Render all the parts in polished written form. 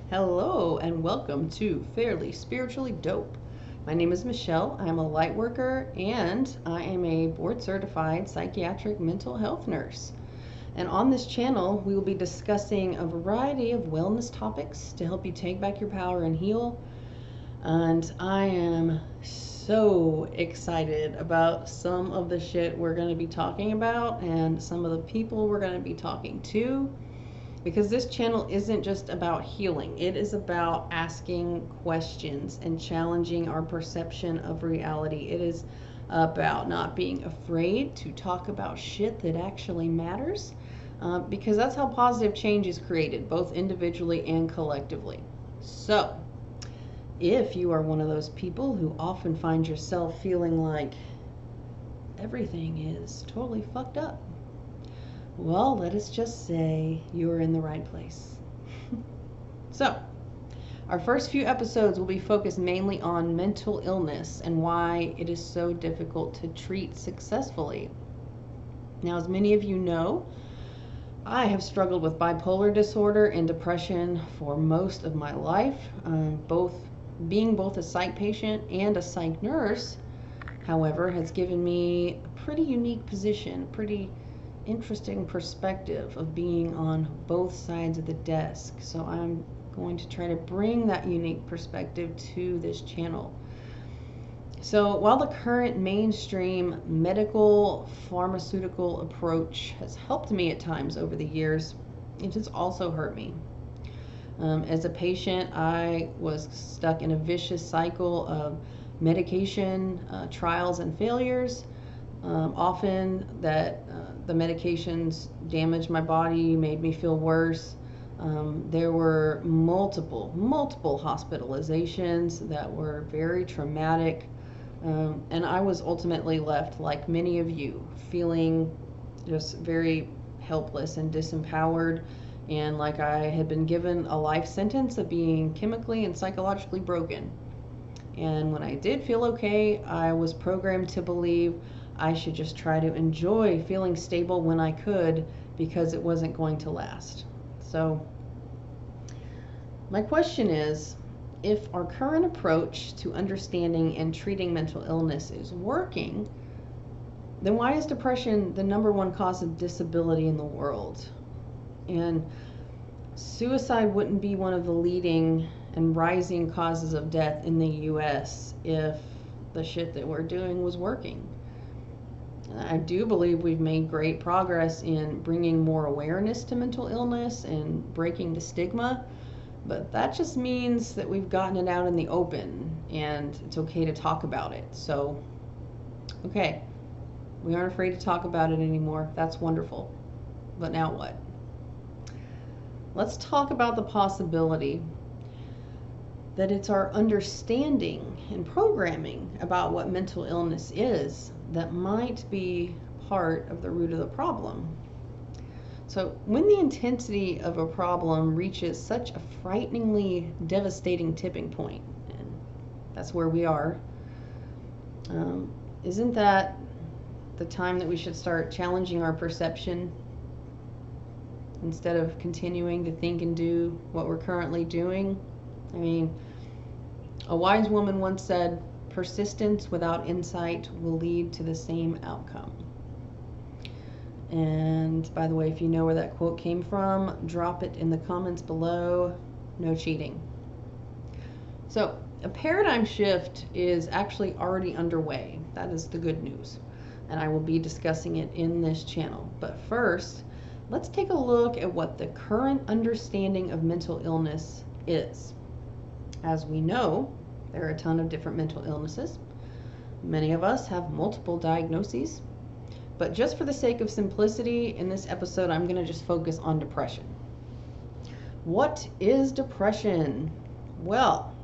Hello and welcome to Fairly Spiritually Dope. My name is Michelle. I'm a light worker and I am a board certified psychiatric mental health nurse. And on this channel, we will be discussing a variety of wellness topics to help you take back your power and heal. And I am so excited about some of the shit we're going to be talking about and some of the people we're going to be talking to. Because this channel isn't just about healing, it is about asking questions and challenging our perception of reality. It is about not being afraid to talk about shit that actually matters, because that's how positive change is created, both individually and collectively. So, if you are one of those people who often find yourself feeling like everything is totally fucked up, well, let us just say you're in the right place. So, our first few episodes will be focused mainly on mental illness and why it is so difficult to treat successfully. Now, as many of you know, I have struggled with bipolar disorder and depression for most of my life. Being both a psych patient and a psych nurse, however, has given me a pretty unique position, pretty interesting perspective of being on both sides of the desk. So I'm going to try to bring that unique perspective to this channel. So while the current mainstream medical pharmaceutical approach has helped me at times over the years, it has also hurt me. As a patient, I was stuck in a vicious cycle of medication trials and failures. Often that the medications damaged my body, made me feel worse. There were multiple hospitalizations that were very traumatic. And I was ultimately left, like many of you, feeling just very helpless and disempowered, and like I had been given a life sentence of being chemically and psychologically broken. And when I did feel okay, I was programmed to believe I should just try to enjoy feeling stable when I could, because it wasn't going to last. So my question is, if our current approach to understanding and treating mental illness is working, then why is depression the #1 cause of disability in the world? And suicide wouldn't be one of the leading and rising causes of death in the US if the shit that we're doing was working. I do believe we've made great progress in bringing more awareness to mental illness and breaking the stigma, but that just means that we've gotten it out in the open and it's okay to talk about it. So, okay, we aren't afraid to talk about it anymore. That's wonderful. But now what? Let's talk about the possibility that it's our understanding and programming about what mental illness is that might be part of the root of the problem. So when the intensity of a problem reaches such a frighteningly devastating tipping point, and that's where we are, isn't that the time that we should start challenging our perception instead of continuing to think and do what we're currently doing? I mean, a wise woman once said, persistence without insight will lead to the same outcome. And by the way, if you know where that quote came from, drop it in the comments below. No cheating. So a paradigm shift is actually already underway. That is the good news. And I will be discussing it in this channel. But first, let's take a look at what the current understanding of mental illness is. As we know, there are a ton of different mental illnesses. Many of us have multiple diagnoses. But just for the sake of simplicity, in this episode, I'm going to just focus on depression. What is depression? Well,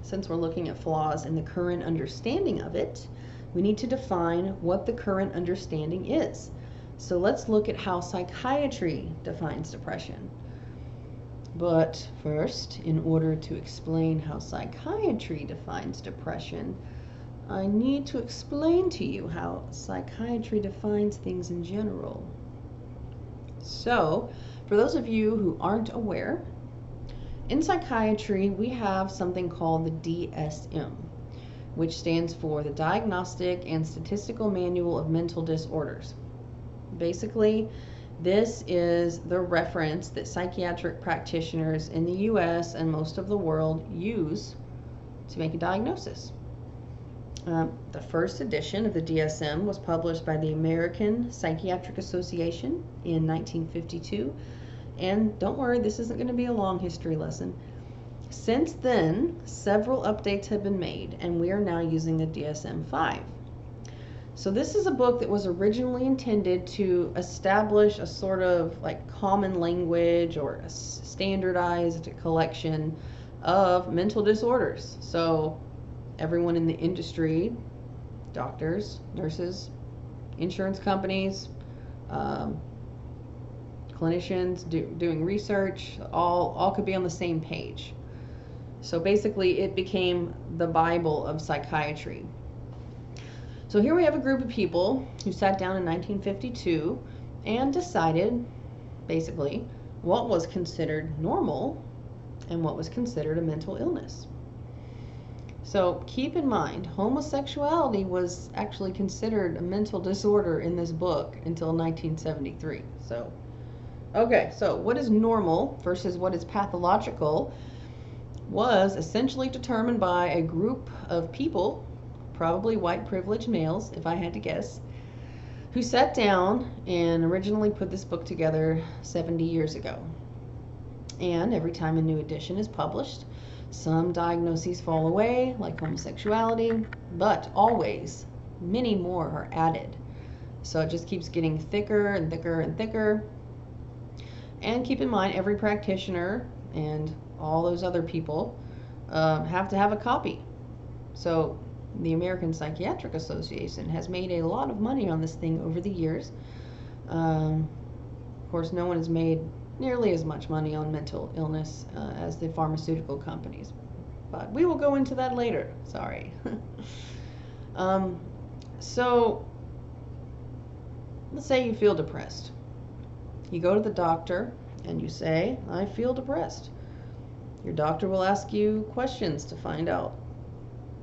since we're looking at flaws in the current understanding of it, we need to define what the current understanding is. So let's look at how psychiatry defines depression. But first, in order to explain how psychiatry defines depression, I need to explain to you how psychiatry defines things in general. So, for those of you who aren't aware, in psychiatry, we have something called the DSM, which stands for the Diagnostic and Statistical Manual of Mental Disorders. Basically, this is the reference that psychiatric practitioners in the US and most of the world use to make a diagnosis. The first edition of the DSM was published by the American Psychiatric Association in 1952. And don't worry, this isn't going to be a long history lesson. Since then, several updates have been made, and we are now using the DSM-5. So this is a book that was originally intended to establish a sort of like common language or a standardized collection of mental disorders. So everyone in the industry, doctors, nurses, insurance companies, clinicians doing research, all could be on the same page. So basically it became the Bible of psychiatry. So here we have a group of people who sat down in 1952 and decided basically what was considered normal and what was considered a mental illness. So keep in mind, homosexuality was actually considered a mental disorder in this book until 1973. Okay, so what is normal versus what is pathological was essentially determined by a group of people, probably white privileged males, if I had to guess, who sat down and originally put this book together 70 years ago. And every time a new edition is published, some diagnoses fall away, like homosexuality, but always many more are added. So it just keeps getting thicker and thicker and thicker. And keep in mind, every practitioner and all those other people have to have a copy. So the American Psychiatric Association has made a lot of money on this thing over the years. Of course, no one has made nearly as much money on mental illness as the pharmaceutical companies. But we will go into that later. Sorry. So let's say you feel depressed. You go to the doctor and you say, I feel depressed. Your doctor will ask you questions to find out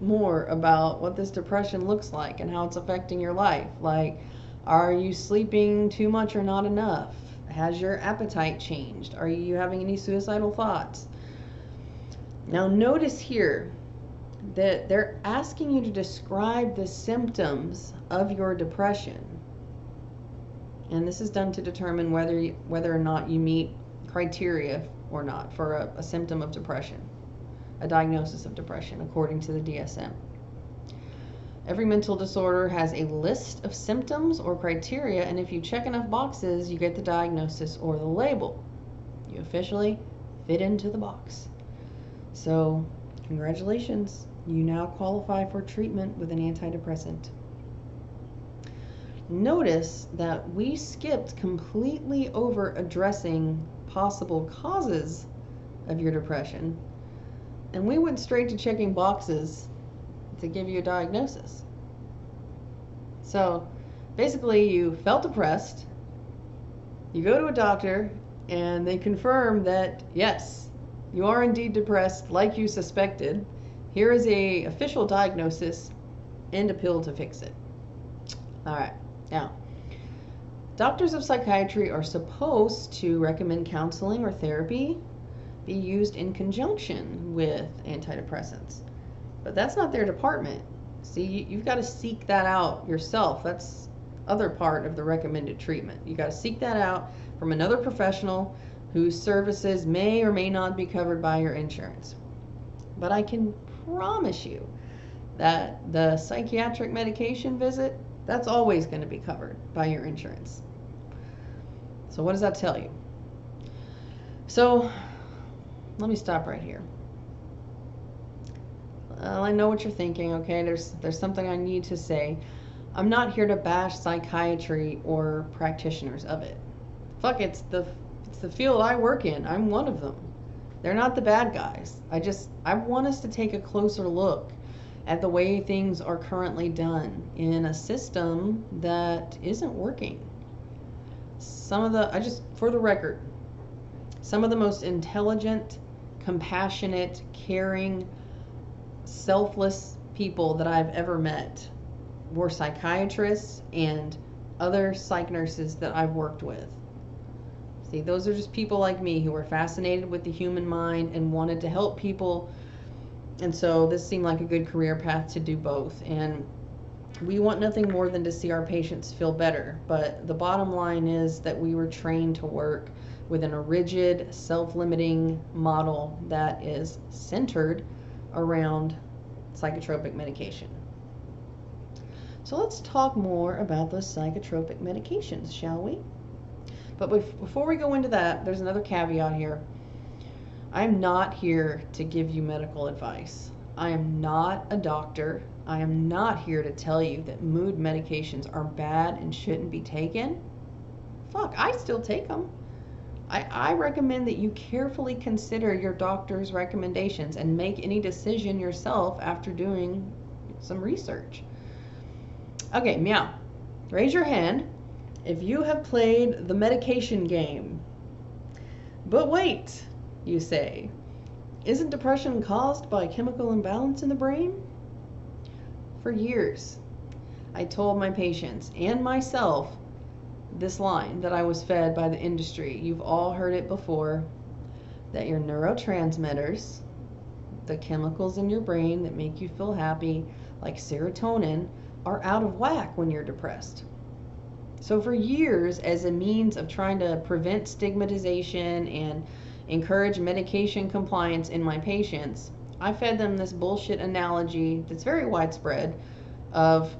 more about what this depression looks like and how it's affecting your life. Like, are you sleeping too much or not enough? Has your appetite changed? Are you having any suicidal thoughts? Now notice here that they're asking you to describe the symptoms of your depression. And this is done to determine whether or not you meet criteria or not for a symptom of depression, a diagnosis of depression, according to the DSM. Every mental disorder has a list of symptoms or criteria, and if you check enough boxes, you get the diagnosis or the label. You officially fit into the box. So, congratulations, you now qualify for treatment with an antidepressant. Notice that we skipped completely over addressing possible causes of your depression, and we went straight to checking boxes to give you a diagnosis. So basically, you felt depressed, you go to a doctor, and they confirm that yes, you are indeed depressed like you suspected. Here is a official diagnosis and a pill to fix it. All right. Now, doctors of psychiatry are supposed to recommend counseling or therapy be used in conjunction with antidepressants, but that's not their department. See, you've got to seek that out yourself. That's other part of the recommended treatment. You got to seek that out from another professional whose services may or may not be covered by your insurance. But I can promise you that the psychiatric medication visit, that's always going to be covered by your insurance. So what does that tell you? So let me stop right here. I know what you're thinking, okay? There's something I need to say. I'm not here to bash psychiatry or practitioners of it. Fuck, it's the field I work in. I'm one of them. They're not the bad guys. I want us to take a closer look at the way things are currently done in a system that isn't working. For the record, some of the most intelligent, compassionate, caring, selfless people that I've ever met were psychiatrists and other psych nurses that I've worked with. See, those are just people like me who were fascinated with the human mind and wanted to help people. And so this seemed like a good career path to do both. And we want nothing more than to see our patients feel better. But the bottom line is that we were trained to work within a rigid, self-limiting model that is centered around psychotropic medication. So let's talk more about those psychotropic medications, shall we? But before we go into that, there's another caveat here. I'm not here to give you medical advice. I am not a doctor. I am not here to tell you that mood medications are bad and shouldn't be taken. Fuck, I still take them. I recommend that you carefully consider your doctor's recommendations and make any decision yourself after doing some research. Okay, meow. Raise your hand if you have played the medication game. But wait, you say, isn't depression caused by chemical imbalance in the brain? For years, I told my patients and myself this line that I was fed by the industry. You've all heard it before, that your neurotransmitters, the chemicals in your brain that make you feel happy, like serotonin, are out of whack when you're depressed. So for years, as a means of trying to prevent stigmatization and encourage medication compliance in my patients, I fed them this bullshit analogy that's very widespread of,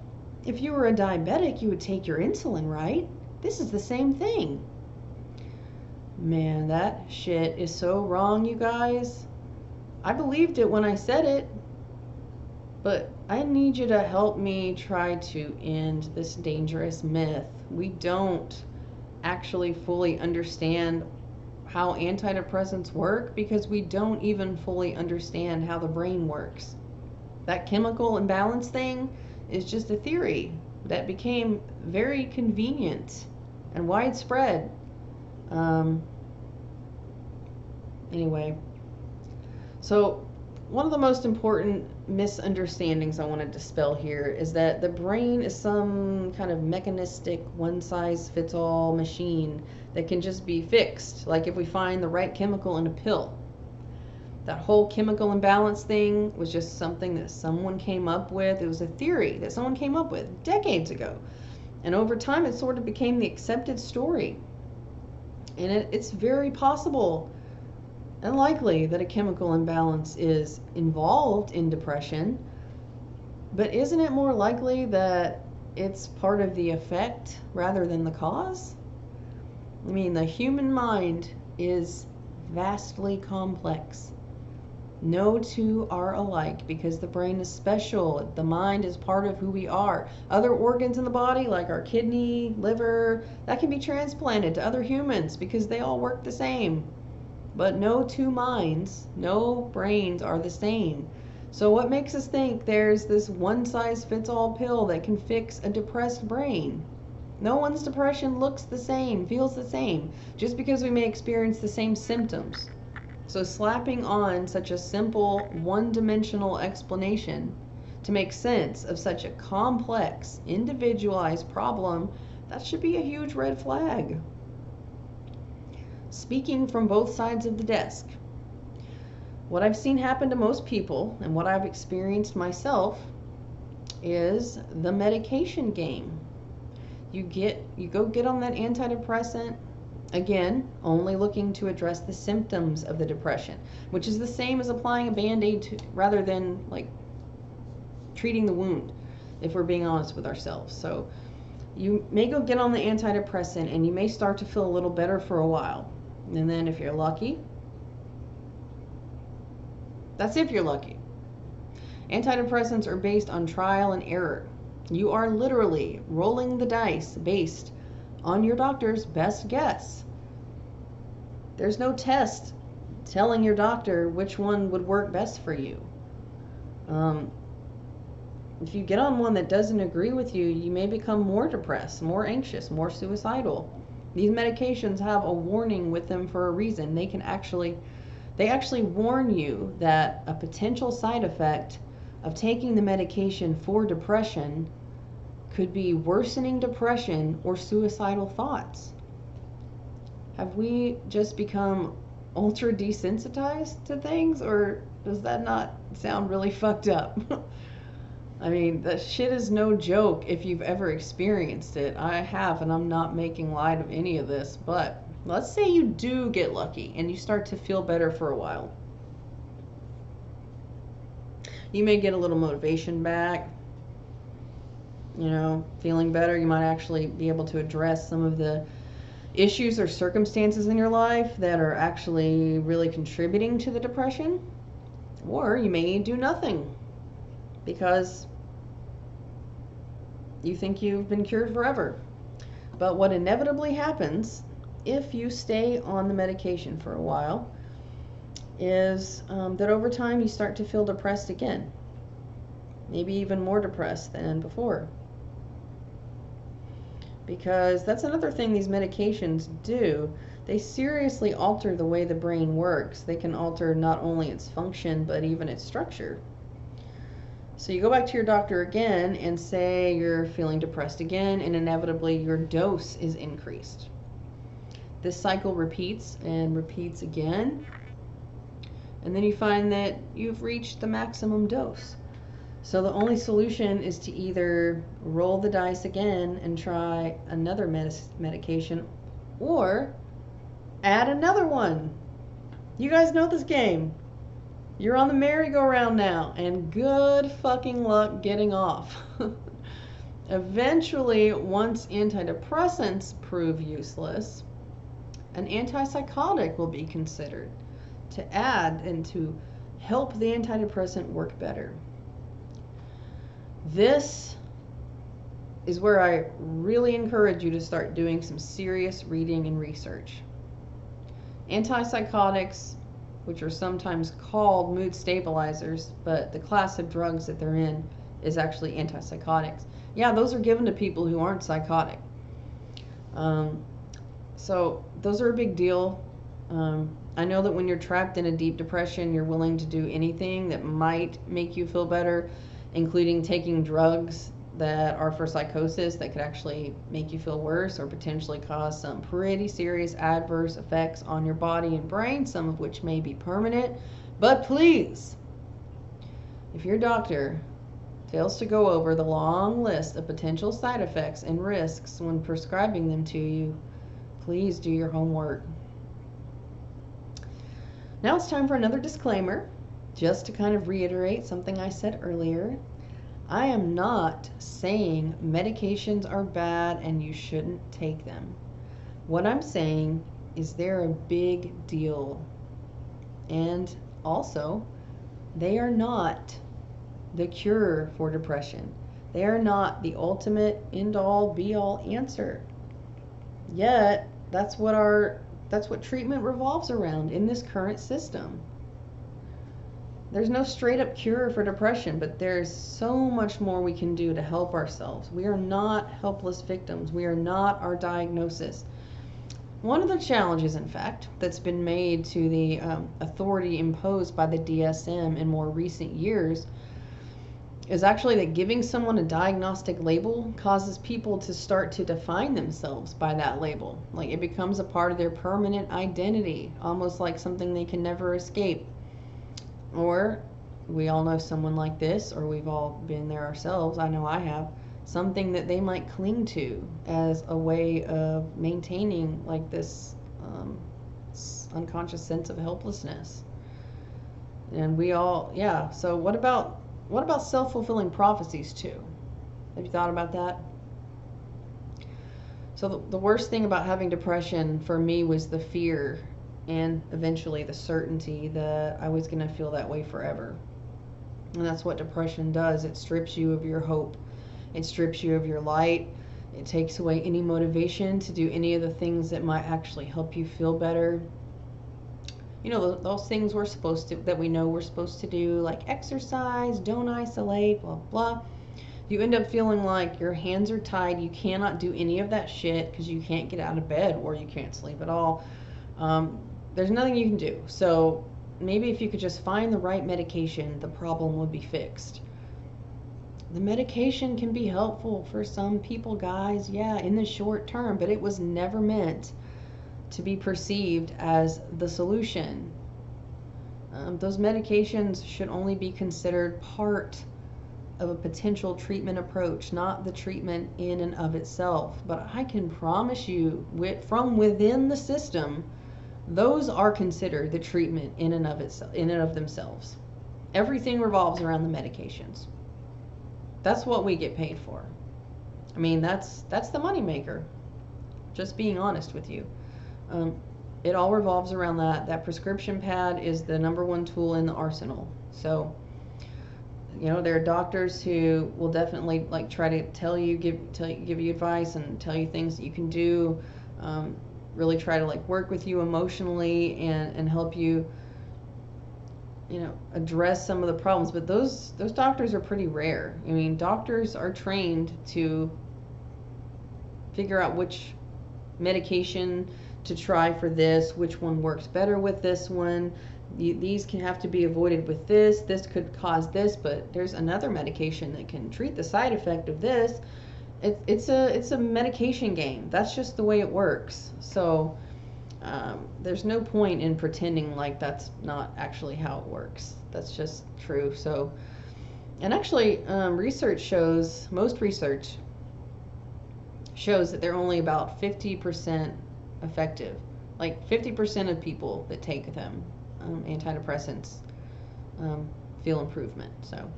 if you were a diabetic, you would take your insulin, right? This is the same thing. Man, that shit is so wrong, you guys. I believed it when I said it, but I need you to help me try to end this dangerous myth. We don't actually fully understand how antidepressants work because we don't even fully understand how the brain works. That chemical imbalance thing is just a theory that became very convenient and widespread. Anyway, so one of the most important misunderstandings I want to dispel here is that the brain is some kind of mechanistic, one-size-fits-all machine that can just be fixed, like if we find the right chemical in a pill. That whole chemical imbalance thing was just something that someone came up with. It was a theory that someone came up with decades ago. And over time, it sort of became the accepted story. And it's very possible and likely that a chemical imbalance is involved in depression. But isn't it more likely that it's part of the effect rather than the cause? I mean, the human mind is vastly complex. No two are alike because the brain is special. The mind is part of who we are. Other organs in the body, like our kidney, liver, that can be transplanted to other humans because they all work the same. But no two minds, no brains are the same. So what makes us think there's this one-size-fits-all pill that can fix a depressed brain? No one's depression looks the same, feels the same, just because we may experience the same symptoms. So slapping on such a simple, one-dimensional explanation to make sense of such a complex, individualized problem, that should be a huge red flag. Speaking from both sides of the desk, what I've seen happen to most people and what I've experienced myself is the medication game. You go get on that antidepressant, again, only looking to address the symptoms of the depression, which is the same as applying a Band-Aid rather than like treating the wound, if we're being honest with ourselves. So you may go get on the antidepressant and you may start to feel a little better for a while. And then if you're lucky, that's if you're lucky. Antidepressants are based on trial and error. You are literally rolling the dice based on your doctor's best guess. There's no test telling your doctor which one would work best for you. If you get on one that doesn't agree with you, you may become more depressed, more anxious, more suicidal. These medications have a warning with them for a reason. They can actually They actually warn you that a potential side effect of taking the medication for depression could be worsening depression or suicidal thoughts. Have we just become ultra desensitized to things, or does that not sound really fucked up? I mean, that shit is no joke if you've ever experienced it. I have, and I'm not making light of any of this, but let's say you do get lucky and you start to feel better for a while. You may get a little motivation back, feeling better. You might actually be able to address some of the issues or circumstances in your life that are actually really contributing to the depression. Or you may do nothing because you think you've been cured forever. But what inevitably happens if you stay on the medication for a while is that over time you start to feel depressed again. Maybe even more depressed than before. Because that's another thing these medications do. They seriously alter the way the brain works. They can alter not only its function, but even its structure. So you go back to your doctor again and say you're feeling depressed again, and inevitably your dose is increased. This cycle repeats and repeats again, and then you find that you've reached the maximum dose. So the only solution is to either roll the dice again and try another medication, or add another one. You guys know this game. You're on the merry-go-round now, and good fucking luck getting off. Eventually, once antidepressants prove useless, an antipsychotic will be considered to add and to help the antidepressant work better. This is where I really encourage you to start doing some serious reading and research. Antipsychotics, which are sometimes called mood stabilizers, but the class of drugs that they're in is actually antipsychotics. Yeah, those are given to people who aren't psychotic. So those are a big deal. I know that when you're trapped in a deep depression, you're willing to do anything that might make you feel better, including taking drugs that are for psychosis that could actually make you feel worse or potentially cause some pretty serious adverse effects on your body and brain, some of which may be permanent. But please, if your doctor fails to go over the long list of potential side effects and risks when prescribing them to you, please do your homework. Now it's time for another disclaimer, just to kind of reiterate something I said earlier. I am not saying medications are bad and you shouldn't take them. What I'm saying is they're a big deal. And also, they are not the cure for depression. They are not the ultimate end-all be-all answer. Yet, that's what treatment revolves around in this current system. There's no straight up cure for depression, but there's so much more we can do to help ourselves. We are not helpless victims. We are not our diagnosis. One of the challenges, in fact, that's been made to the authority imposed by the DSM in more recent years is actually that giving someone a diagnostic label causes people to start to define themselves by that label. Like it becomes a part of their permanent identity, almost like something they can never escape. Or we all know someone like this, or we've all been there ourselves. I know I have. Something that they might cling to as a way of maintaining like this unconscious sense of helplessness. And we all, yeah. So what about self-fulfilling prophecies too? Have you thought about that? So the worst thing about having depression for me was the fear and eventually the certainty that I was going to feel that way forever. And that's what depression does. It strips you of your hope. It strips you of your light. It takes away any motivation to do any of the things that might actually help you feel better. You know, those things that we know we're supposed to do, like exercise, don't isolate, blah, blah. You end up feeling like your hands are tied. You cannot do any of that shit because you can't get out of bed or you can't sleep at all. There's nothing you can do. So maybe if you could just find the right medication, the problem would be fixed. The medication can be helpful for some people, guys, yeah, in the short term, but it was never meant to be perceived as the solution. Those medications should only be considered part of a potential treatment approach, not the treatment in and of itself. But I can promise you, from within the system, those are considered the treatment in and of themselves. Everything revolves around the medications. That's what we get paid for. I mean, that's the moneymaker. Just being honest with you. It all revolves around that. That prescription pad is the number one tool in the arsenal. So, you know, there are doctors who will definitely like try to give you advice and tell you things that you can do. Really try to like work with you emotionally and help you, you know, address some of the problems. But those doctors are pretty rare. I mean, doctors are trained to figure out which medication to try for this, which one works better with this one. These can have to be avoided with this. This could cause this, but there's another medication that can treat the side effect of this. It's a medication game. That's just the way it works. So there's no point in pretending like that's not actually how it works. That's just true. So, and actually, most research shows that they're only about 50% effective. Like 50% of people that take them, antidepressants, feel improvement. So,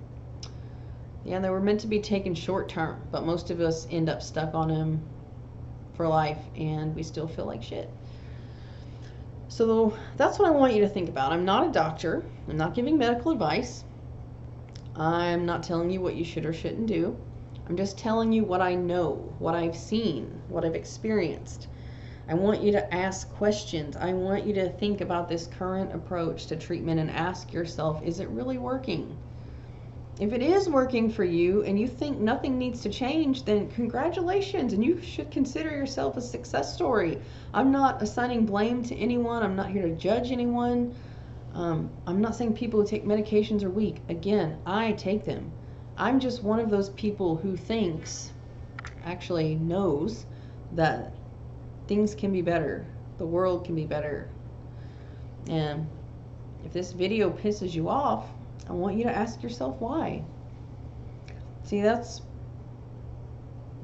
yeah, they were meant to be taken short term, but most of us end up stuck on them for life, and we still feel like shit. So that's what I want you to think about. I'm not a doctor. I'm not giving medical advice. I'm not telling you what you should or shouldn't do. I'm just telling you what I know, what I've seen, what I've experienced. I want you to ask questions. I want you to think about this current approach to treatment and ask yourself, is it really working? If it is working for you and you think nothing needs to change, then congratulations, and you should consider yourself a success story. I'm not assigning blame to anyone. I'm not here to judge anyone. I'm not saying people who take medications are weak. Again, I take them. I'm just one of those people who knows that things can be better. The world can be better. And if this video pisses you off, I want you to ask yourself why. See, that's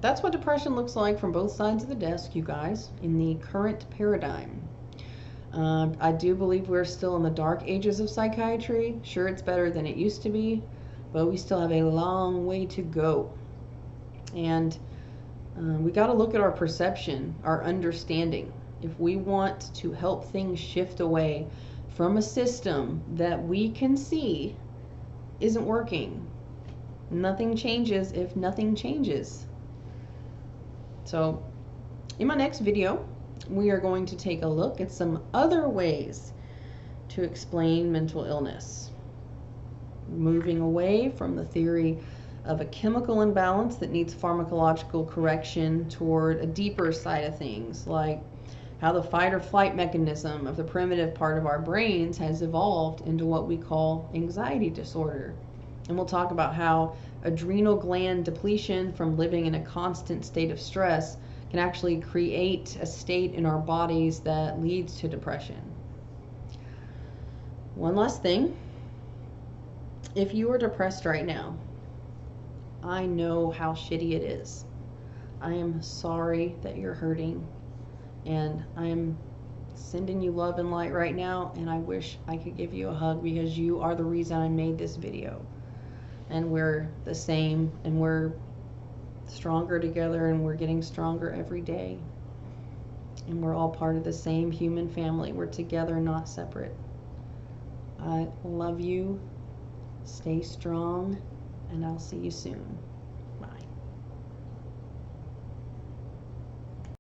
what depression looks like from both sides of the desk, you guys, in the current paradigm. I do believe we're still in the dark ages of psychiatry. Sure, it's better than it used to be, but we still have a long way to go. And we got to look at our perception, our understanding. If we want to help things shift away from a system that we can see isn't working. Nothing changes if nothing changes. So in my next video, we are going to take a look at some other ways to explain mental illness. Moving away from the theory of a chemical imbalance that needs pharmacological correction toward a deeper side of things, like how the fight or flight mechanism of the primitive part of our brains has evolved into what we call anxiety disorder. And we'll talk about how adrenal gland depletion from living in a constant state of stress can actually create a state in our bodies that leads to depression. One last thing. If you are depressed right now, I know how shitty it is. I am sorry that you're hurting. And I'm sending you love and light right now, and I wish I could give you a hug because you are the reason I made this video. And we're the same, and we're stronger together, and we're getting stronger every day. And we're all part of the same human family. We're together, not separate. I love you. Stay strong, and I'll see you soon.